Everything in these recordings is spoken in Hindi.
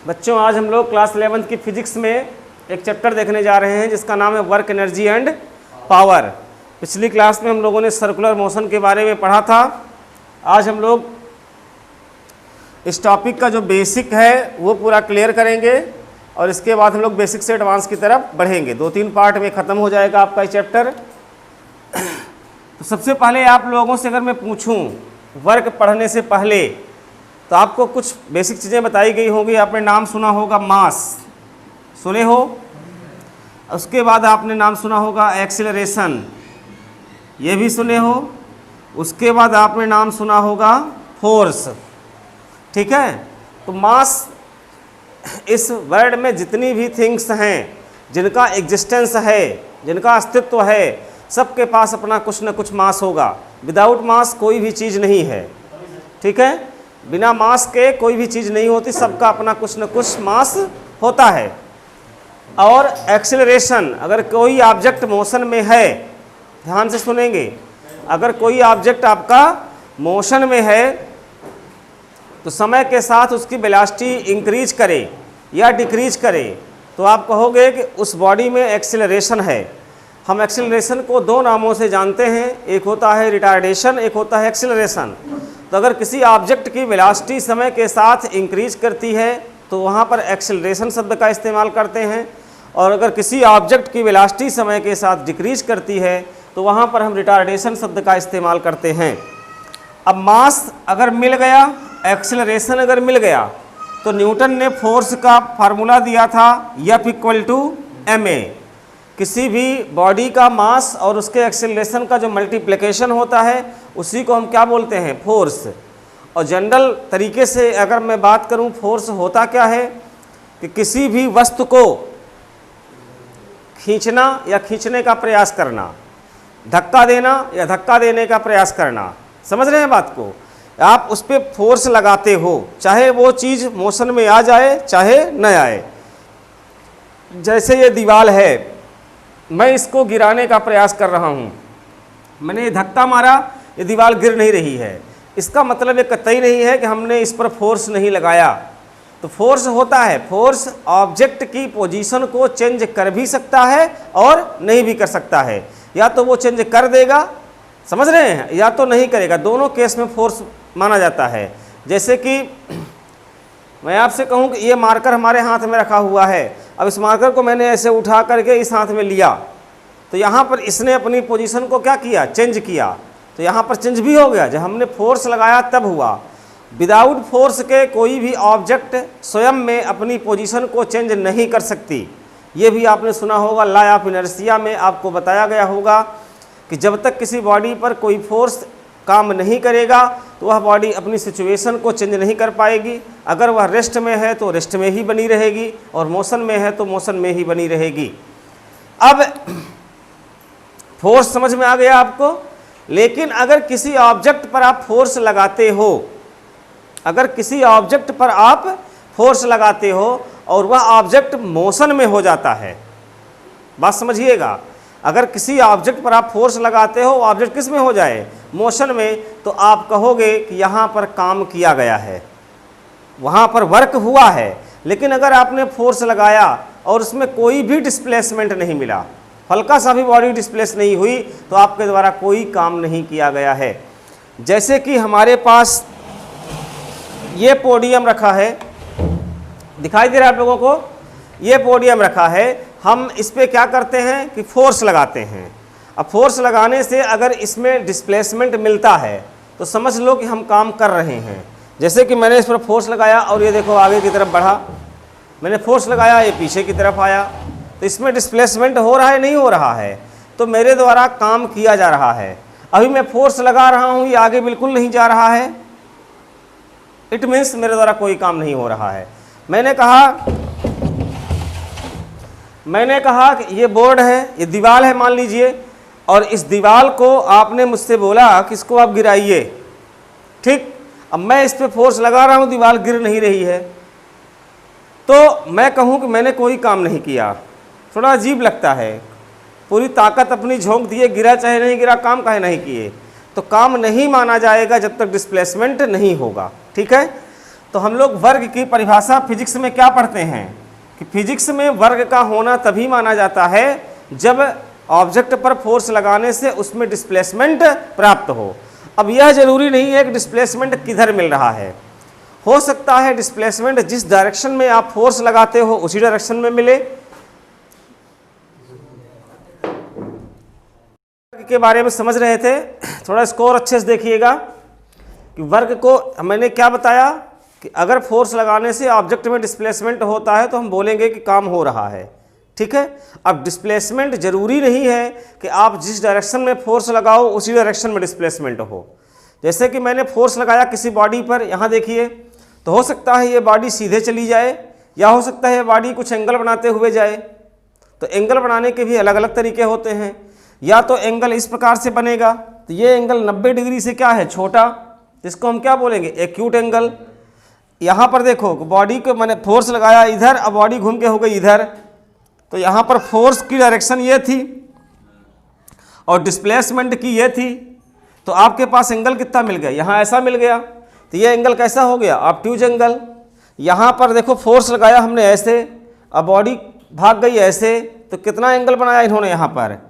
बच्चों आज हम लोग क्लास 11th की फिजिक्स में एक चैप्टर देखने जा रहे हैं जिसका नाम है वर्क एनर्जी एंड पावर। पिछली क्लास में हम लोगों ने सर्कुलर मोशन के बारे में पढ़ा था। आज हम लोग इस टॉपिक का जो बेसिक है वो पूरा क्लियर करेंगे और इसके बाद हम लोग बेसिक से एडवांस की तरफ बढ़ेंगे। 2-3 पार्ट में ख़त्म हो जाएगा आपका ये चैप्टर। तो सबसे पहले आप लोगों से अगर मैं पूछूं वर्क पढ़ने से पहले तो आपको कुछ बेसिक चीज़ें बताई गई होंगी। आपने नाम सुना होगा मास, सुने हो। उसके बाद आपने नाम सुना होगा एक्सीलरेशन, ये भी सुने हो। उसके बाद आपने नाम सुना होगा फोर्स, ठीक है। तो मास, इस वर्ल्ड में जितनी भी थिंग्स हैं जिनका एग्जिस्टेंस है, जिनका अस्तित्व है, सबके पास अपना कुछ न कुछ मास होगा। विदाउट मास कोई भी चीज़ नहीं है, ठीक है। बिना मास के कोई भी चीज़ नहीं होती, सबका अपना कुछ न कुछ मास होता है। और एक्सेलरेशन, अगर कोई ऑब्जेक्ट मोशन में है, ध्यान से सुनेंगे, अगर कोई ऑब्जेक्ट आपका मोशन में है तो समय के साथ उसकी वेलोसिटी इंक्रीज करे या डिक्रीज करे तो आप कहोगे कि उस बॉडी में एक्सेलरेशन है। हम एक्सेलरेशन को 2 नामों से जानते हैं, एक होता है रिटार्डेशन, एक होता है एक्सेलरेशन। तो अगर किसी ऑब्जेक्ट की वेलोसिटी समय के साथ इंक्रीज करती है तो वहाँ पर एक्सेलरेशन शब्द का इस्तेमाल करते हैं, और अगर किसी ऑब्जेक्ट की वेलोसिटी समय के साथ डिक्रीज करती है तो वहाँ पर हम रिटार्डेशन शब्द का इस्तेमाल करते हैं। अब मास अगर मिल गया, एक्सेलरेशन अगर मिल गया, तो न्यूटन ने फोर्स का फार्मूला दिया था F=ma। किसी भी बॉडी का मास और उसके एक्सेलरेशन का जो मल्टीप्लिकेशन होता है उसी को हम क्या बोलते हैं, फोर्स। और जनरल तरीके से अगर मैं बात करूं, फोर्स होता क्या है कि किसी भी वस्तु को खींचना या खींचने का प्रयास करना, धक्का देना या धक्का देने का प्रयास करना। समझ रहे हैं बात को। आप उस पर फोर्स लगाते हो, चाहे वो चीज़ मोशन में आ जाए चाहे न आए। जैसे ये दीवार है, मैं इसको गिराने का प्रयास कर रहा हूँ, मैंने ये धक्का मारा, ये दीवार गिर नहीं रही है, इसका मतलब ये कतई नहीं है कि हमने इस पर फोर्स नहीं लगाया। तो फोर्स होता है, फोर्स ऑब्जेक्ट की पोजीशन को चेंज कर भी सकता है और नहीं भी कर सकता है। या तो वो चेंज कर देगा, समझ रहे हैं, या तो नहीं करेगा। दोनों केस में फोर्स माना जाता है। जैसे कि मैं आपसे कहूँ कि ये मार्कर हमारे हाथ में रखा हुआ है, अब इस मार्कर को मैंने ऐसे उठा करके इस हाथ में लिया तो यहाँ पर इसने अपनी पोजीशन को क्या किया, चेंज किया। तो यहाँ पर चेंज भी हो गया, जब हमने फोर्स लगाया तब हुआ। विदाउट फोर्स के कोई भी ऑब्जेक्ट स्वयं में अपनी पोजीशन को चेंज नहीं कर सकती। ये भी आपने सुना होगा, लॉ ऑफ इनर्शिया में आपको बताया गया होगा कि जब तक किसी बॉडी पर कोई फोर्स काम नहीं करेगा तो वह बॉडी अपनी सिचुएशन को चेंज नहीं कर पाएगी। अगर वह रेस्ट में है तो रेस्ट में ही बनी रहेगी और मोशन में है तो मोशन में ही बनी रहेगी। अब फोर्स समझ में आ गया आपको। लेकिन अगर किसी ऑब्जेक्ट पर आप फोर्स लगाते हो, अगर किसी ऑब्जेक्ट पर आप फोर्स लगाते हो और वह ऑब्जेक्ट मोशन में हो जाता है, बात समझिएगा, अगर किसी ऑब्जेक्ट पर आप फोर्स लगाते हो, ऑब्जेक्ट किस में हो जाए, मोशन में, तो आप कहोगे कि यहाँ पर काम किया गया है, वहाँ पर वर्क हुआ है। लेकिन अगर आपने फोर्स लगाया और उसमें कोई भी डिस्प्लेसमेंट नहीं मिला, हल्का सा भी बॉडी डिस्प्लेस नहीं हुई, तो आपके द्वारा कोई काम नहीं किया गया है। जैसे कि हमारे पास ये पोडियम रखा है, दिखाई दे रहा है आप लोगों को, ये पोडियम रखा है, हम इस पे क्या करते हैं कि फोर्स लगाते हैं। अब फोर्स लगाने से अगर इसमें डिस्प्लेसमेंट मिलता है तो समझ लो कि हम काम कर रहे हैं। जैसे कि मैंने इस पर फोर्स लगाया और ये देखो आगे की तरफ बढ़ा, मैंने फोर्स लगाया, ये पीछे की तरफ आया, तो इसमें डिस्प्लेसमेंट हो रहा है, नहीं हो रहा है, तो मेरे द्वारा काम किया जा रहा है। अभी मैं फोर्स लगा रहा हूँ, ये आगे बिल्कुल नहीं जा रहा है, इट मीन्स मेरे द्वारा कोई काम नहीं हो रहा है। मैंने कहा कि ये बोर्ड है, ये दीवार है मान लीजिए, और इस दीवार को आपने मुझसे बोला कि इसको आप गिराइए, ठीक। अब मैं इस पे फोर्स लगा रहा हूँ, दीवार गिर नहीं रही है, तो मैं कहूँ कि मैंने कोई काम नहीं किया। थोड़ा अजीब लगता है, पूरी ताकत अपनी झोंक दिए, गिरा चाहे नहीं गिरा, काम काहे नहीं किए, तो काम नहीं माना जाएगा जब तक डिस्प्लेसमेंट नहीं होगा, ठीक है। तो हम लोग वर्ग की परिभाषा फिजिक्स में क्या पढ़ते हैं कि फिजिक्स में वर्ग का होना तभी माना जाता है जब ऑब्जेक्ट पर फोर्स लगाने से उसमें डिस्प्लेसमेंट प्राप्त हो। अब यह जरूरी नहीं है कि डिस्प्लेसमेंट किधर मिल रहा है, हो सकता है डिस्प्लेसमेंट जिस डायरेक्शन में आप फोर्स लगाते हो उसी डायरेक्शन में मिले। के बारे में समझ रहे थे, थोड़ा स्कोर अच्छे से देखिएगा कि वर्ग को मैंने क्या बताया कि अगर फोर्स लगाने से ऑब्जेक्ट में डिस्प्लेसमेंट होता है तो हम बोलेंगे कि काम हो रहा है, ठीक है। अब डिस्प्लेसमेंट जरूरी नहीं है कि आप जिस डायरेक्शन में फोर्स लगाओ उसी डायरेक्शन में डिस्प्लेसमेंट हो। जैसे कि मैंने फोर्स लगाया किसी बॉडी पर, यहाँ देखिए, तो हो सकता है ये बॉडी सीधे चली जाए या हो सकता है ये बॉडी कुछ एंगल बनाते हुए जाए। तो एंगल बनाने के भी अलग अलग तरीके होते हैं। या तो एंगल इस प्रकार से बनेगा, तो ये एंगल 90 डिग्री से क्या है, छोटा, जिसको हम क्या बोलेंगे, एक्यूट एंगल। यहाँ पर देखो बॉडी को मैंने फोर्स लगाया इधर, अब बॉडी घूम के हो गई इधर, तो यहाँ पर फोर्स की डायरेक्शन ये थी और डिस्प्लेसमेंट की ये थी, तो आपके पास एंगल कितना मिल गया, यहाँ ऐसा मिल गया, तो ये एंगल कैसा हो गया, ऑब्ट्यूज एंगल। यहाँ पर देखो फोर्स लगाया हमने ऐसे, अब बॉडी भाग गई ऐसे, तो कितना एंगल बनाया इन्होंने, यहाँ पर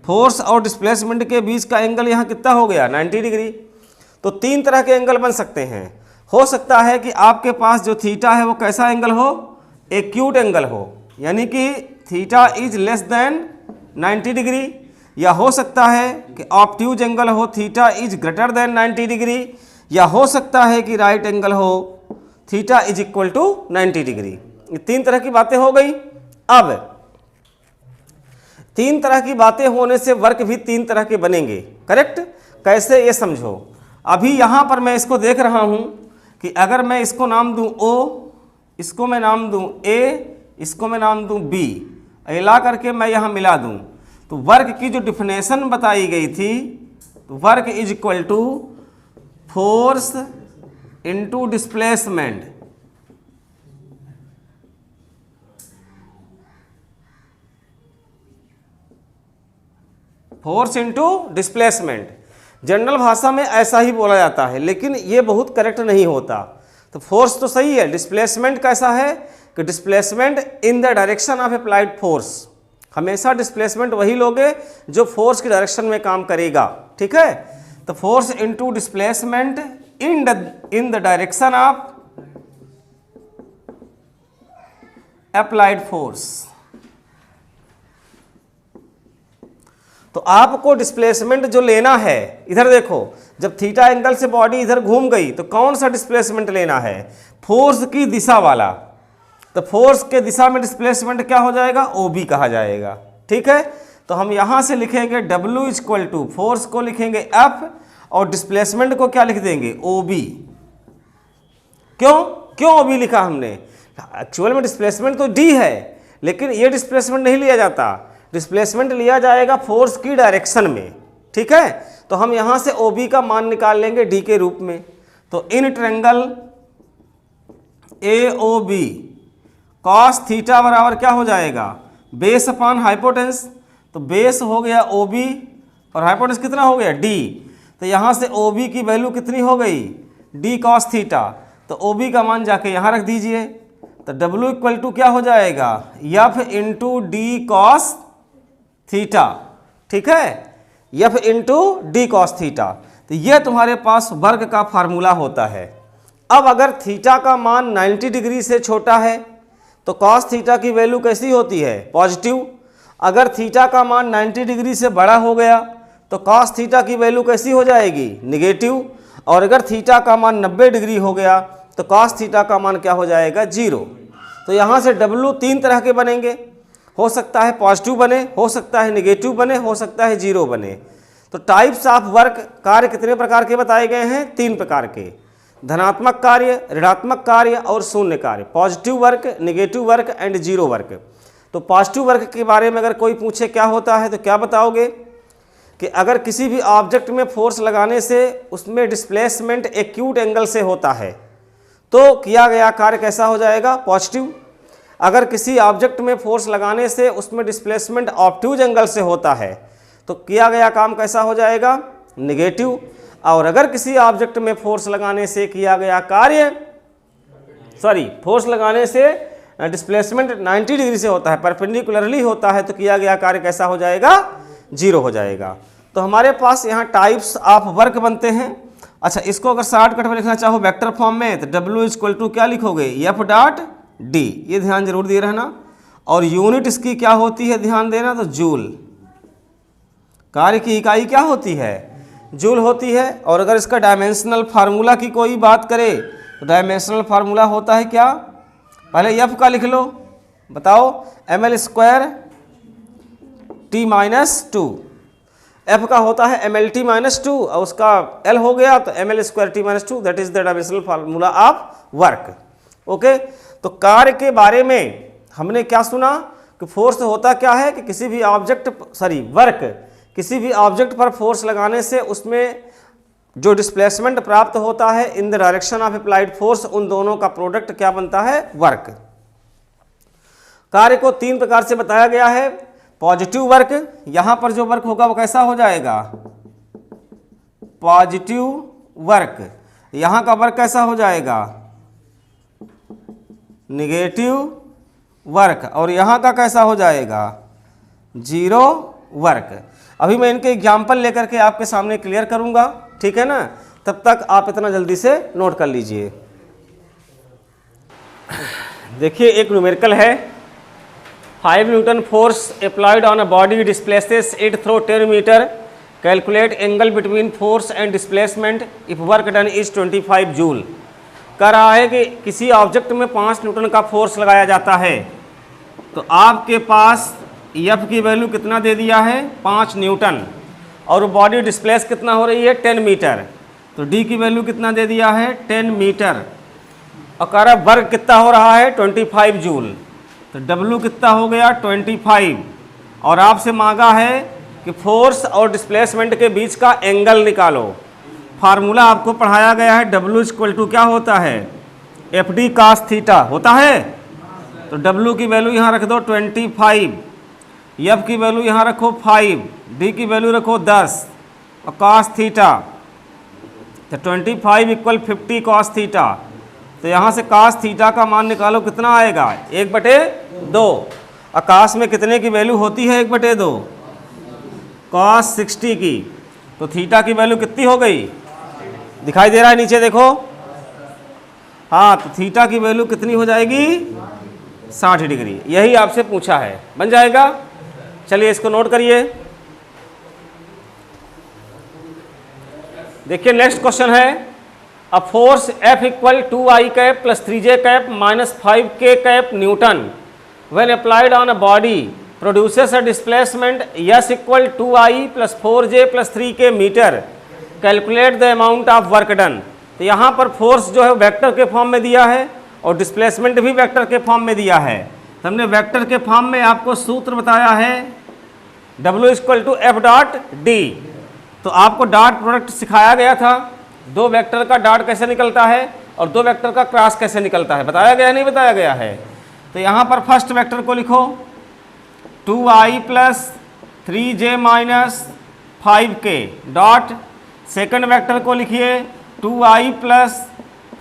फोर्स और डिस्प्लेसमेंट के बीच का एंगल यहाँ कितना हो गया, 90 डिग्री। तो तीन तरह के एंगल बन सकते हैं। हो सकता है कि आपके पास जो थीटा है वो कैसा एंगल हो, एक्यूट एंगल हो, यानी कि theta is less than 90 degree, या हो सकता है कि ऑब्ट्यूज एंगल हो, theta is greater than 90 degree, या हो सकता है कि राइट एंगल हो, theta is equal to 90 degree. ये तीन तरह की बातें हो गई। अब तीन तरह की बातें होने से वर्क भी तीन तरह के बनेंगे, करेक्ट। कैसे, ये समझो। अभी यहाँ पर मैं इसको देख रहा हूँ कि अगर मैं इसको नाम दूँ O, इसको मैं नाम दूँ A, इसको मैं नाम दूँ B, ला करके मैं यहाँ मिला दूँ, तो वर्क की जो डिफिनेशन बताई गई थी, तो work is equal to force into displacement. Force into displacement, general भाषा में ऐसा ही बोला जाता है, लेकिन ये बहुत करेक्ट नहीं होता। तो फोर्स तो सही है, डिस्प्लेसमेंट कैसा है कि displacement in the direction of applied force. हमेशा डिस्प्लेसमेंट वही लोगे जो फोर्स की डायरेक्शन में काम करेगा, ठीक है। तो force into displacement in the direction of applied force. तो आपको डिस्प्लेसमेंट जो लेना है, इधर देखो, जब थीटा एंगल से बॉडी इधर घूम गई तो कौन सा डिस्प्लेसमेंट लेना है, फोर्स की दिशा वाला। तो फोर्स के दिशा में डिस्प्लेसमेंट क्या हो जाएगा, OB कहा जाएगा, ठीक है। तो हम यहाँ से लिखेंगे W इक्वल टू, फोर्स को लिखेंगे F और डिस्प्लेसमेंट को क्या लिख देंगे, OB। क्यों OB लिखा हमने, एक्चुअल में डिस्प्लेसमेंट तो D है, लेकिन ये डिस्प्लेसमेंट नहीं लिया जाता, डिस्प्लेसमेंट लिया जाएगा फोर्स की डायरेक्शन में, ठीक है। तो हम यहाँ से OB का मान निकाल लेंगे D के रूप में। तो in triangle AOB cos theta बराबर क्या हो जाएगा, बेस अपॉन हाइपोटेंस। तो बेस हो गया OB और हाइपोटेंस कितना हो गया, D। तो यहाँ से OB की वैल्यू कितनी हो गई, D कॉस थीटा। तो OB का मान जाके यहाँ रख दीजिए, तो W इक्वल टू क्या हो जाएगा, F into D cos theta, ठीक है, F into D cos theta. तो ये तुम्हारे पास वर्ग का फार्मूला होता है। अब अगर थीटा का मान 90 डिग्री से छोटा है तो कॉस थीटा की वैल्यू कैसी होती है, पॉजिटिव। अगर थीटा का मान 90 डिग्री से बड़ा हो गया तो कॉस थीटा की वैल्यू कैसी हो जाएगी, निगेटिव। और अगर थीटा का मान 90 डिग्री हो गया तो कॉस थीटा का मान क्या हो जाएगा, 0। तो यहाँ से W तीन तरह के बनेंगे, हो सकता है पॉजिटिव बने, हो सकता है निगेटिव बने, हो सकता है 0 बने। तो टाइप्स ऑफ वर्क, कार्य कितने प्रकार के बताए गए हैं, 3 प्रकार के, धनात्मक कार्य, ऋणात्मक कार्य और शून्य कार्य, positive work, negative work and 0 work. तो पॉजिटिव वर्क के बारे में अगर कोई पूछे क्या होता है तो क्या बताओगे कि अगर किसी भी ऑब्जेक्ट में फोर्स लगाने से उसमें डिस्प्लेसमेंट एक्यूट एंगल से होता है तो किया गया कार्य कैसा हो जाएगा, पॉजिटिव। अगर किसी ऑब्जेक्ट में फोर्स लगाने से उसमें डिस्प्लेसमेंट ऑब्ट्यूज एंगल से होता है तो किया गया काम कैसा हो जाएगा, नेगेटिव। और अगर किसी ऑब्जेक्ट में फोर्स लगाने से किया गया कार्य सॉरी फोर्स लगाने से डिस्प्लेसमेंट 90 डिग्री से होता है, परपेंडिकुलरली होता है, तो किया गया कार्य कैसा हो जाएगा, 0 हो जाएगा। तो हमारे पास यहाँ टाइप्स ऑफ वर्क बनते हैं। अच्छा, इसको अगर शॉर्टकट में लिखना चाहो वेक्टर फॉर्म में, तो W इक्वल टू क्या लिखोगे, F डॉट D, ये ध्यान जरूर दिए रहना। और यूनिट इसकी क्या होती है, ध्यान देना, तो जूल, कार्य की इकाई क्या होती है, जूल होती है। और अगर इसका डायमेंशनल फार्मूला की कोई बात करे, तो डायमेंशनल फार्मूला होता है क्या, पहले F का लिख लो, बताओ, ml square T minus 2, F का होता है mlt माइनस 2 और उसका L हो गया तो ml square T minus 2, that is the dimensional formula of work. Okay, तो कार्य के बारे में हमने क्या सुना कि फोर्स होता क्या है कि किसी भी ऑब्जेक्ट, सॉरी वर्क, किसी भी ऑब्जेक्ट पर फोर्स लगाने से उसमें जो डिस्प्लेसमेंट प्राप्त होता है in the direction of applied force, उन दोनों का प्रोडक्ट क्या बनता है, वर्क। कार्य को 3 प्रकार से बताया गया है। पॉजिटिव वर्क, यहां पर जो वर्क होगा वो कैसा हो जाएगा, पॉजिटिव वर्क। यहां का वर्क कैसा हो जाएगा, निगेटिव वर्क। और यहां का कैसा हो जाएगा, 0 वर्क। अभी मैं इनके एग्जाम्पल लेकर के आपके सामने क्लियर करूंगा, ठीक है ना, तब तक आप इतना जल्दी से नोट कर लीजिए। देखिए एक न्यूमेरिकल है, 5 newton force applied on a body displaces it through 10 metre, calculate angle between force and displacement if work done is 25 joule. कह रहा है कि किसी ऑब्जेक्ट में 5 न्यूटन का फोर्स लगाया जाता है, तो आपके पास F की वैल्यू कितना दे दिया है, 5 न्यूटन, और बॉडी डिस्प्लेस कितना हो रही है, 10 मीटर, तो D की वैल्यू कितना दे दिया है, 10 मीटर। और कह रहा है वर्क कितना हो रहा है, 25 जूल, तो W कितना हो गया, 25। और आपसे मांगा है कि फोर्स और डिस्प्लेसमेंट के बीच का एंगल निकालो। फार्मूला आपको पढ़ाया गया है, W इक्वल टू क्या होता है, FD cos थीटा होता है, तो W की वैल्यू यहाँ रख दो 25, F की वैल्यू यहाँ रखो 5, D की वैल्यू रखो 10 और cos थीटा, तो 25 इक्वल 50 cos थीटा। तो यहाँ से cos थीटा का मान निकालो, कितना आएगा, 1/2। आकाश में कितने की वैल्यू होती है, 1/2, cos 60 की, तो थीटा की वैल्यू कितनी हो गई, दिखाई दे रहा है नीचे देखो, हाँ, तो थीटा की वैल्यू कितनी हो जाएगी, 60 डिग्री। यही आपसे पूछा है, बन जाएगा। चलिए इसको नोट करिए। देखिए नेक्स्ट क्वेश्चन है, a force F equal 2I cap plus 3J cap minus 5K cap newton when applied on a body produces a displacement S equal 2I plus 4J plus 3K metre, calculate the amount of work done. तो यहाँ पर फोर्स जो है वेक्टर के फॉर्म में दिया है और डिस्प्लेसमेंट भी वेक्टर के फॉर्म में दिया है। तो हमने वेक्टर के फॉर्म में आपको सूत्र बताया है, W equal to F dot D। तो आपको डॉट प्रोडक्ट सिखाया गया था, 2 वेक्टर का डॉट कैसे निकलता है और 2 वेक्टर का क्रॉस कैसे निकलता है, बताया गया नहीं बताया गया है। तो यहाँ पर फर्स्ट वेक्टर को लिखो 2I plus 3J minus 5K dot, second vector को लिखिए 2I plus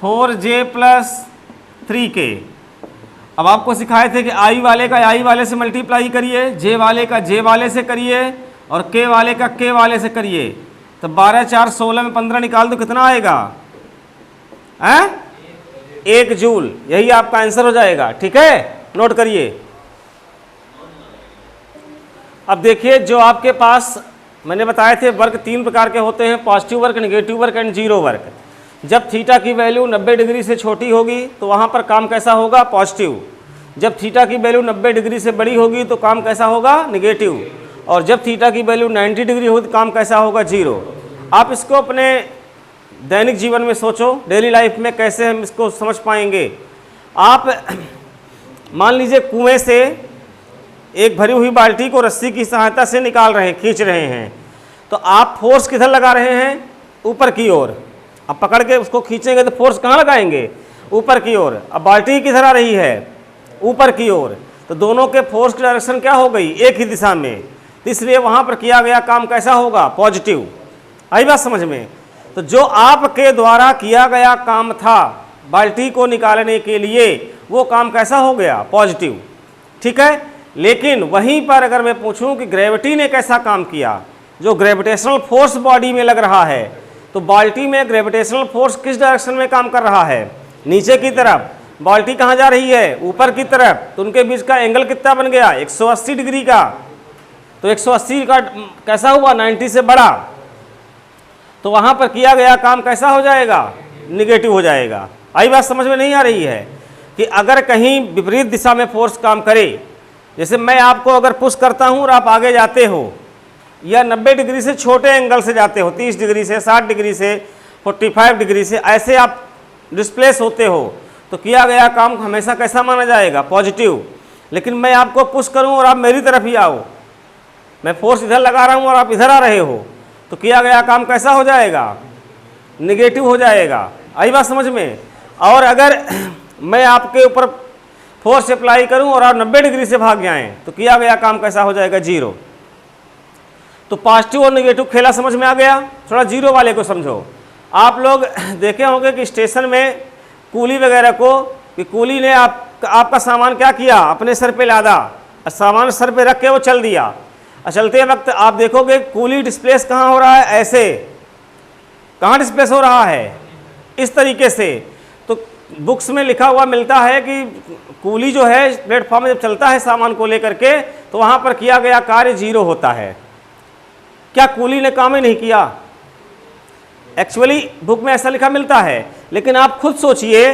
4J plus 3K। अब आपको सिखाए थे कि I वाले का I वाले से मल्टीप्लाई करिए, J वाले का J वाले से करिए और K वाले का K वाले से करिए। तो 12 4 16 में 15 निकाल दो, कितना आएगा, 1 जूल। यही आपका आंसर हो जाएगा, ठीक है, नोट करिए। अब देखिए जो आपके पास मैंने बताए थे वर्क 3 प्रकार के होते हैं, positive work, negative work and 0 work. जब थीटा की वैल्यू 90 डिग्री से छोटी होगी तो वहाँ पर काम कैसा होगा, पॉजिटिव। जब थीटा की वैल्यू 90 डिग्री से बड़ी होगी तो काम कैसा होगा, नेगेटिव। और जब थीटा की वैल्यू 90 डिग्री होगी तो काम कैसा होगा, 0। आप इसको अपने दैनिक जीवन में सोचो, डेली लाइफ में कैसे हम इसको समझ पाएंगे। आप मान लीजिए कुएं से एक भरी हुई बाल्टी को रस्सी की सहायता से निकाल रहे हैं, खींच रहे हैं, तो आप फोर्स किधर लगा रहे हैं, ऊपर की ओर। अब पकड़ के उसको खींचेंगे तो फोर्स कहाँ लगाएंगे, ऊपर की ओर। अब बाल्टी किधर आ रही है, ऊपर की ओर, तो दोनों के फोर्स की डायरेक्शन क्या हो गई, एक ही दिशा में। तो इसलिए वहाँ पर किया गया काम कैसा होगा, पॉजिटिव। आई बात समझ में। तो जो आपके द्वारा किया गया काम था बाल्टी को निकालने के लिए वो काम कैसा हो गया, पॉजिटिव। ठीक है, लेकिन वहीं पर अगर मैं पूछूं कि ग्रेविटी ने कैसा काम किया, जो ग्रेविटेशनल फोर्स बॉडी में लग रहा है, तो बाल्टी में ग्रेविटेशनल फोर्स किस डायरेक्शन में काम कर रहा है, नीचे की तरफ। बाल्टी कहाँ जा रही है, ऊपर की तरफ। तो उनके बीच का एंगल कितना बन गया, 180 डिग्री का। तो 180 का कैसा हुआ, 90 से बड़ा। तो वहाँ पर किया गया काम कैसा हो जाएगा, निगेटिव हो जाएगा। आई बात समझ में नहीं आ रही है कि अगर कहीं विपरीत दिशा में फोर्स काम करे, जैसे मैं आपको अगर पुश करता हूँ और आप आगे जाते हो, या 90 डिग्री से छोटे एंगल से जाते हो, 30 डिग्री से, 60 डिग्री से, 45 डिग्री से, ऐसे आप डिस्प्लेस होते हो, तो किया गया काम हमेशा कैसा माना जाएगा, पॉजिटिव। लेकिन मैं आपको पुश करूं और आप मेरी तरफ ही आओ, मैं फोर्स इधर लगा रहा हूं और आप इधर आ रहे हो, तो किया गया काम कैसा हो जाएगा, निगेटिव हो जाएगा। आई बात समझ में। और अगर मैं आपके ऊपर फोर्स अप्लाई करूं और आप 90 डिग्री से भाग जाएं, तो किया गया काम कैसा हो जाएगा, जीरो। तो पॉजिटिव और निगेटिव खेला समझ में आ गया। थोड़ा जीरो वाले को समझो। आप लोग देखे होंगे कि स्टेशन में कूली वगैरह को, कि कूली ने आपका सामान क्या किया, अपने सर पे लादा, सामान सर पे रख के वो चल दिया। और चलते वक्त आप देखोगे कूली डिस्प्लेस कहाँ हो रहा है, ऐसे। कहाँ डिस्प्लेस हो रहा है, इस तरीके से। तो बुक्स में लिखा हुआ मिलता है कि कूली जो है प्लेटफॉर्म में जब चलता है सामान को लेकर के, तो वहाँ पर किया गया कार्य जीरो होता है। क्या कूली ने काम ही नहीं किया? एक्चुअली बुक में ऐसा लिखा मिलता है, लेकिन आप खुद सोचिए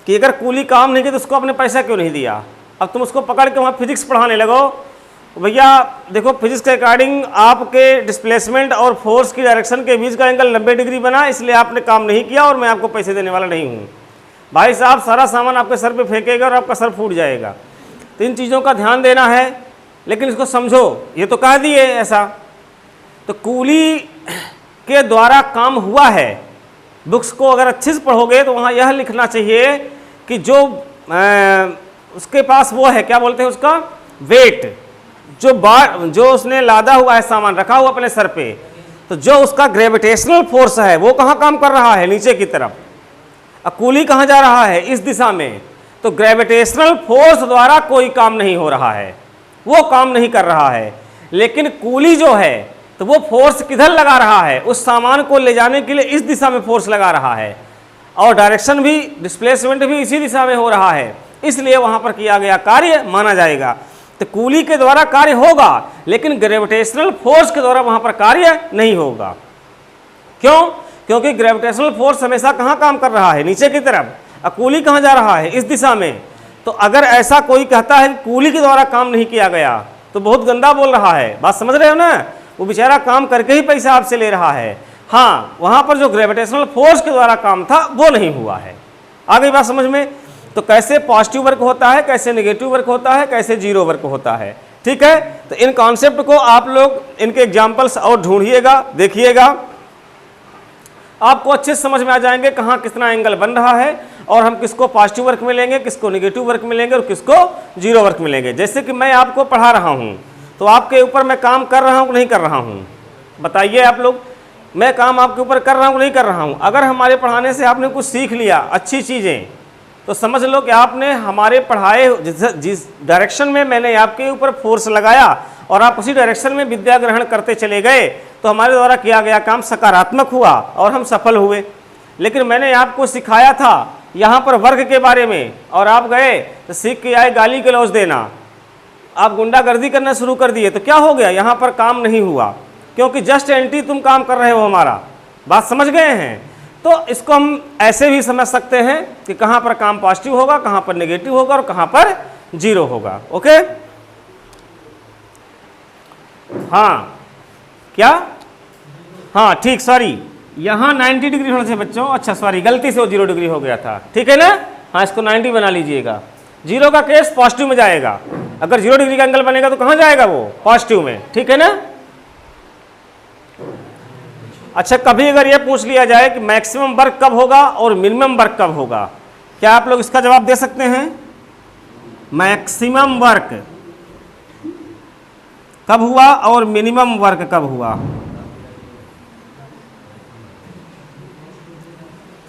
कि अगर कूली काम नहीं किया तो उसको आपने पैसा क्यों नहीं दिया। अब तुम उसको पकड़ के वहाँ फिजिक्स पढ़ाने लगो, भैया देखो फिजिक्स के अकॉर्डिंग आपके डिस्प्लेसमेंट और फोर्स की डायरेक्शन के बीच का एंगल 90 डिग्री बना, इसलिए आपने काम नहीं किया और मैं आपको पैसे देने वाला नहीं हूँ। भाई साहब, सारा सामान आपके सर पे फेंकेगा और आपका सर फूट जाएगा। तो इन चीज़ों का ध्यान देना है, लेकिन इसको समझो। ये तो कह दिए ऐसा, तो कूली के द्वारा काम हुआ है। बुक्स को अगर अच्छे से पढ़ोगे तो वहाँ यह लिखना चाहिए कि जो उसके पास वो है, क्या बोलते हैं उसका, वेट, जो उसने लादा हुआ है सामान, रखा हुआ अपने सर पे, तो जो उसका ग्रेविटेशनल फोर्स है वो कहाँ काम कर रहा है, नीचे की तरफ। अब कूली कहाँ जा रहा है, इस दिशा में। तो ग्रेविटेशनल फोर्स द्वारा कोई काम नहीं हो रहा है, वो काम नहीं कर रहा है। लेकिन कूली जो है, तो वो फोर्स किधर लगा रहा है, उस सामान को ले जाने के लिए इस दिशा में फोर्स लगा रहा है, और डायरेक्शन भी, डिस्प्लेसमेंट भी इसी दिशा में हो रहा है। इसलिए वहाँ पर किया गया कार्य माना जाएगा। तो कूली के द्वारा कार्य होगा, लेकिन ग्रेविटेशनल फोर्स के द्वारा वहाँ पर कार्य नहीं होगा। क्यों? क्योंकि ग्रेविटेशनल फोर्स हमेशा कहाँ काम कर रहा है, नीचे की तरफ। और कूली कहाँ जा रहा है, इस दिशा में। तो अगर ऐसा कोई कहता है कि कूली के द्वारा काम नहीं किया गया, तो बहुत गंदा बोल रहा है। बात समझ रहे हो ना? वो बेचारा काम करके ही पैसा आपसे ले रहा है। हाँ, वहाँ पर जो ग्रेविटेशनल फोर्स के द्वारा काम था वो नहीं हुआ है। आ गई बात समझ में? तो कैसे पॉजिटिव वर्क होता है, कैसे नेगेटिव वर्क होता है, कैसे जीरो वर्क होता है। ठीक है, तो इन कॉन्सेप्ट को आप लोग इनके एग्जाम्पल्स और ढूंढिएगा, देखिएगा, आपको अच्छे से समझ में आ जाएंगे कहाँ कितना एंगल बन रहा है, और हम किसको पॉजिटिव वर्क में लेंगे, किसको नेगेटिव वर्क में लेंगे, और किसको जीरो वर्क में लेंगे। जैसे कि मैं आपको पढ़ा रहा हूँ, तो आपके ऊपर मैं काम कर रहा हूँ कि नहीं कर रहा हूँ, बताइए आप लोग। मैं काम आपके ऊपर कर रहा हूँ कि नहीं कर रहा हूँ? अगर हमारे पढ़ाने से आपने कुछ सीख लिया, अच्छी चीज़ें, तो समझ लो कि आपने हमारे पढ़ाए जिस डायरेक्शन में मैंने आपके ऊपर फोर्स लगाया और आप उसी डायरेक्शन में विद्या ग्रहण करते चले गए, तो हमारे द्वारा किया गया काम सकारात्मक हुआ और हम सफल हुए। लेकिन मैंने आपको सिखाया था यहाँ पर वर्ग के बारे में, और आप गए तो सीख के आए गाली गलौज देना, आप गुंडागर्दी करना शुरू कर दिए, तो क्या हो गया, यहाँ पर काम नहीं हुआ, क्योंकि जस्ट एंटी तुम काम कर रहे हो हमारा। बात समझ गए हैं? तो इसको हम ऐसे भी समझ सकते हैं कि कहाँ पर काम पॉजिटिव होगा, कहाँ पर नेगेटिव होगा, और कहाँ पर जीरो होगा। ओके, हाँ, क्या, हाँ ठीक, सॉरी, यहाँ 90 डिग्री होना चाहिए बच्चों। अच्छा सॉरी, गलती से वो 0 डिग्री हो गया था। ठीक है ना? हाँ, इसको 90 बना लीजिएगा। जीरो का केस पॉजिटिव में जाएगा। अगर 0 डिग्री का एंगल बनेगा तो कहाँ जाएगा वो, पॉजिटिव में। ठीक है ना? अच्छा, कभी अगर ये पूछ लिया जाए कि मैक्सिमम वर्क कब होगा और मिनिमम वर्क कब होगा, क्या आप लोग इसका जवाब दे सकते हैं? मैक्सिमम वर्क कब हुआ और मिनिमम वर्क कब हुआ?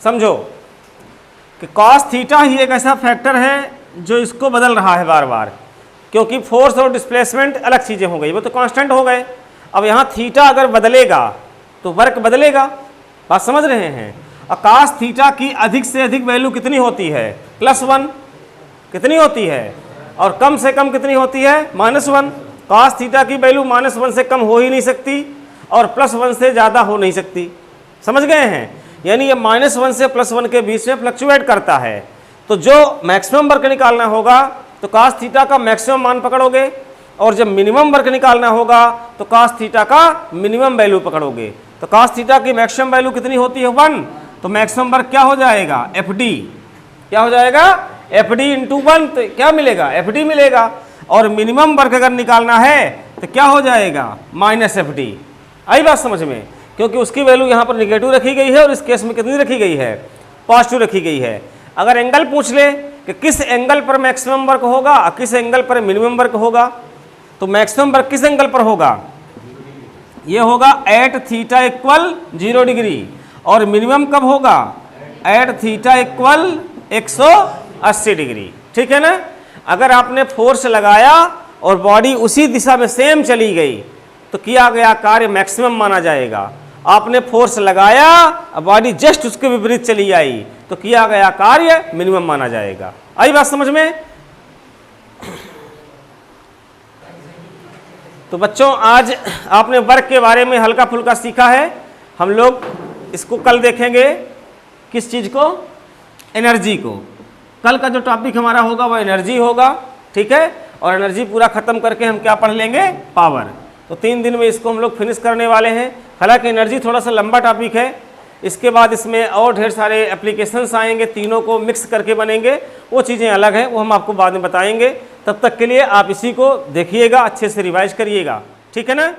समझो कि कॉस थीटा ही एक ऐसा फैक्टर है जो इसको बदल रहा है बार बार, क्योंकि फोर्स और डिस्प्लेसमेंट अलग चीज़ें हो गई, वो तो कांस्टेंट हो गए। अब यहाँ थीटा अगर बदलेगा तो वर्क बदलेगा, बात समझ रहे हैं। और कॉस थीटा की अधिक से अधिक वैल्यू कितनी होती है? +1 कितनी होती है, और कम से कम कितनी होती है? -1। कॉस थीटा की वैल्यू -1 से कम हो ही नहीं सकती और +1 से ज़्यादा हो नहीं सकती, समझ गए हैं। यानी ये -1 से +1 के बीच में फ्लक्चुएट करता है। तो जो मैक्सिमम वर्क निकालना होगा तो कॉस थीटा का मैक्सिमम मान पकड़ोगे, और जब मिनिमम वर्क निकालना होगा तो कॉस थीटा का मिनिमम वैल्यू पकड़ोगे। तो कॉस थीटा की मैक्सिमम वैल्यू कितनी होती है? 1। तो मैक्सिमम वर्क क्या हो जाएगा? FD। क्या हो जाएगा? FD × 1। तो क्या मिलेगा? FD मिलेगा। और मिनिमम वर्क अगर निकालना है तो क्या हो जाएगा? -FD। आई बात समझ में, क्योंकि उसकी वैल्यू यहाँ पर निगेटिव रखी गई है और इस केस में कितनी रखी गई है? पॉजिटिव रखी गई है। अगर एंगल पूछ ले कि किस एंगल पर मैक्सिमम वर्क होगा और किस एंगल पर मिनिमम वर्क होगा, तो मैक्सिमम वर्क किस एंगल पर होगा? ये होगा एट थीटा इक्वल 0 डिग्री, और मिनिमम कब होगा? At theta equal 180 degree. ठीक है ना। अगर आपने फोर्स लगाया और बॉडी उसी दिशा में सेम चली गई तो किया गया कार्य मैक्सिमम माना जाएगा। आपने फोर्स लगाया और बॉडी जस्ट उसके विपरीत चली आई तो किया गया कार्य मिनिमम माना जाएगा। आई बात समझ में। तो बच्चों आज आपने वर्क के बारे में हल्का फुल्का सीखा है। हम लोग इसको कल देखेंगे, किस चीज़ को? एनर्जी को। कल का जो टॉपिक हमारा होगा वो एनर्जी होगा, ठीक है। और एनर्जी पूरा ख़त्म करके हम क्या पढ़ लेंगे? पावर। तो 3 दिन में इसको हम लोग फिनिश करने वाले हैं। हालांकि एनर्जी थोड़ा सा लंबा टॉपिक है, इसके बाद इसमें और ढेर सारे एप्लीकेशंस आएंगे, तीनों को मिक्स करके बनेंगे, वो चीज़ें अलग हैं, वो हम आपको बाद में बताएंगे। तब तक के लिए आप इसी को देखिएगा, अच्छे से रिवाइज करिएगा, ठीक है ना।